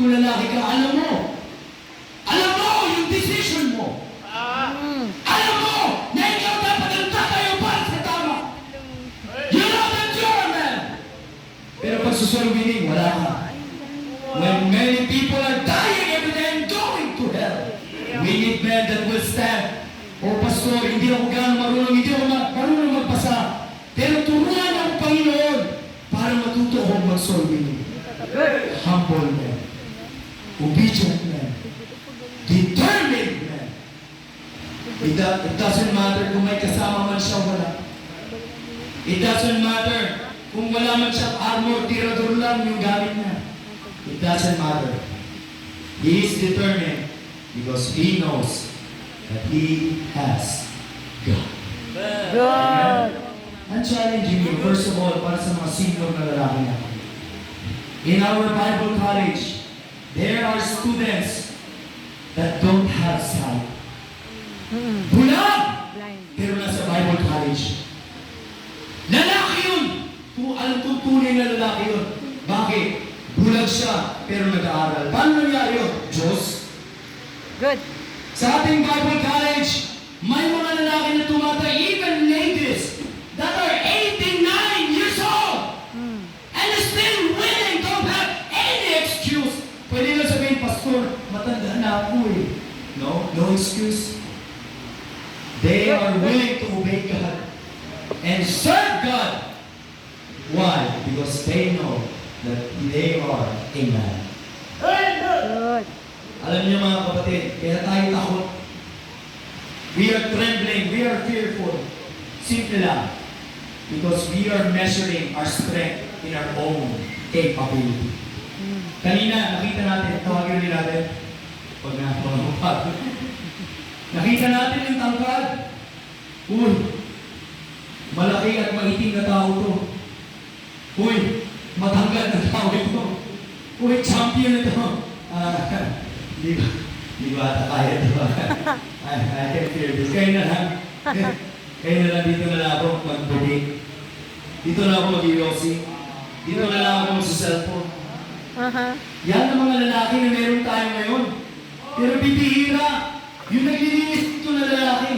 kung lalaki ka, alam mo yung decision mo. Alam mo na ikaw dapat ang tatayo para sa tama. You know that you're a man. Pero pag susulubinin, wala ka. When many people are dying every day and going to hell, we need men that will stand. O pastor, hindi ako gano'ng marunong, hindi ako marunong magbasa. Pero turuan ang Panginoon para matuto akong mag-solving. Humble man, obedient man, determined man. It doesn't matter kung may kasama man siya wala. It doesn't matter kung wala man siyang armor, tirador lang yung gamit niya. It doesn't matter. He is determined because he knows that he has God. Good. I'm challenging you, first of all, para sa mga senior na lalaki natin. In our Bible college, there are students that don't have sight. Bulag! Pero nasa Bible college. Lalaki yun! Kung alam kong tunay na lalaki yun. Bakit? Bulag siya, pero nag-aaral. Paano nangyari yun? Diyos. Good. Sa ating Bible college, may mga lalaki na tumatay, even ladies, that are 89 years old, and still willing, don't have any excuse. Pwede na sabihin, Pastor, matanda na ako eh. No excuse. They are willing to obey God and serve God. Why? Because they know that they are a man. Good. Alam niyo mga kapatid, kaya tayo takot. We are trembling, we are fearful. Simple lang. Because we are measuring our strength in our own capability. Kanina, nakita natin, tawagin ulit natin. Pag nakapag. Nakita natin yung tangkad. Uy, malaki at maitim na tao to. Uy, matangkad na tao ito. Uy, champion ito. Di ba ata kaya ito? I can feel this. Kayo na lang. Kayo na lang, dito na lang ako mag-predict. Dito na ako mag-iossi. Dito na lang ako mag-cellphone. Yan ang mga lalaki na meron tayo ngayon. Pero bibihira. Yung naglilinis dito na lalaki.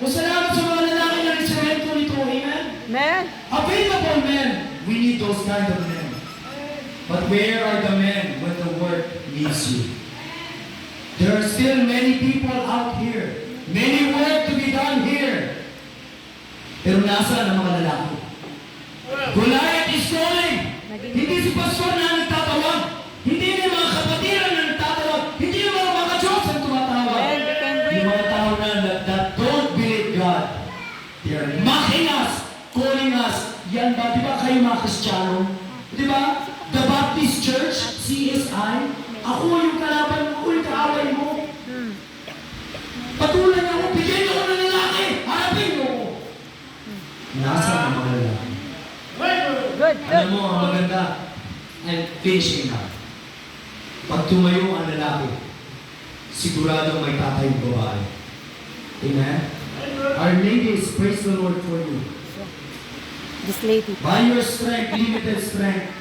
O salamat sa mga lalaki na nagsamento nito. Amen? Man. Available men. We need those kind of men. But where are the men when the work needs you? There are still many people out here. Many work to be done here. Pero nasa ang mga lalaki? Goliath is calling. Hindi si pastor na nagtatawag. Hindi yung mga kapatiran na nagtatawag. Hindi yung mga Diyos ang tumatawag. Yung mga tao na that don't believe God. They are mocking us, calling us. Yan ba? Di ba kayo mga Kristiyano? Di ba? The Baptist Church, CSI, ako yung kalaban mo, ako yung kaaway mo. Patuloy niyo ako, bigyan niyo ako ng lalaki, harapin niyo ako. Nasa ang mga lalaki. Good. Alam mo, ang maganda, and finishing na. Pag tumayo ang lalaki, sigurado may tatayong babae. Amen? Our ladies, praise the Lord for you. This lady. By your strength, limited strength,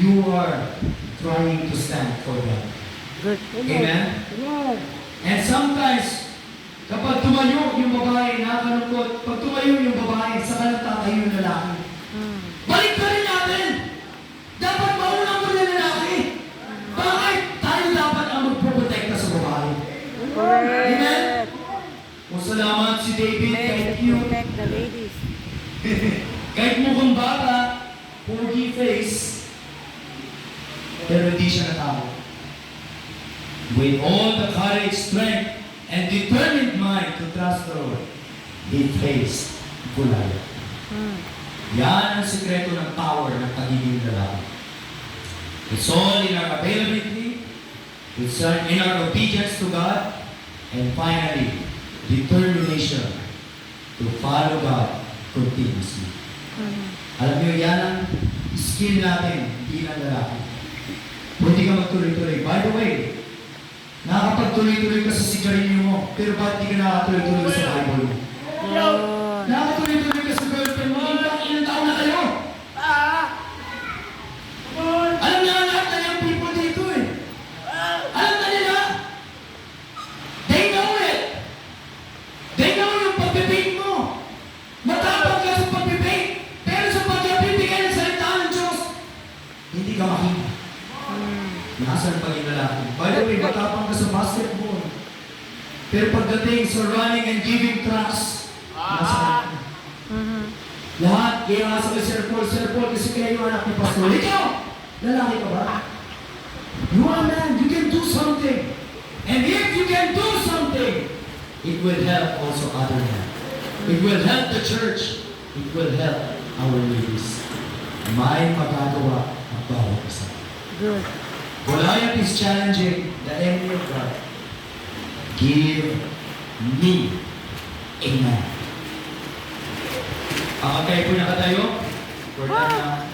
you are trying to stand for God. Good. Amen? And sometimes, kapag tumayo yung babae, nakakalungkot, pag tumayo yung babae, saka nagtatayo yung lalaki. Balik ka rin natin! Dapat maunang mo na lalaki! Bakit? Tayo dapat ang magproprotekta sa babae. Amen? O salamat si David, thank you. Protect the ladies. Kahit mukhang bata, pogi face, pero hindi siya natao. With all the courage, strength, and determined mind to trust the Lord, he faced Goliath. Yan ang sikreto ng power ng pagiging lalaki. It's all in our availability, it's in our obedience to God, and finally, determination to follow God continuously. Alam niyo, yan ang skill natin bilang lalaki. Pwede ka magtuloy-tuloy. By the way, nakakapagtuloy-tuloy ka sa sigarilyo mo, pero ba't di ka nakakatuloy-tuloy sa Bible mo? Nakakatuloy-tuloy ka sa girlfriend mo, ilang taon na kayo? Alam niya lahat na yung people dito eh. hindi ka makita. Nasaan pa yung lalaki? By the way, matapang ka sa basketball. Pero pagdating sa running and giving trust, nasaan ka? Lahat, kaya nga sabi, Sir Paul, kasi kayo yung anak ni Pastor. Ikaw! Lalaki ka ba? You are a man, you can do something. And if you can do something, it will help also other men. It will help the church. It will help our ladies. May magagawa ang bawat isa. Good. Goliath is challenging the enemy of God. Give me a man. Pakatay po na katayo. For that,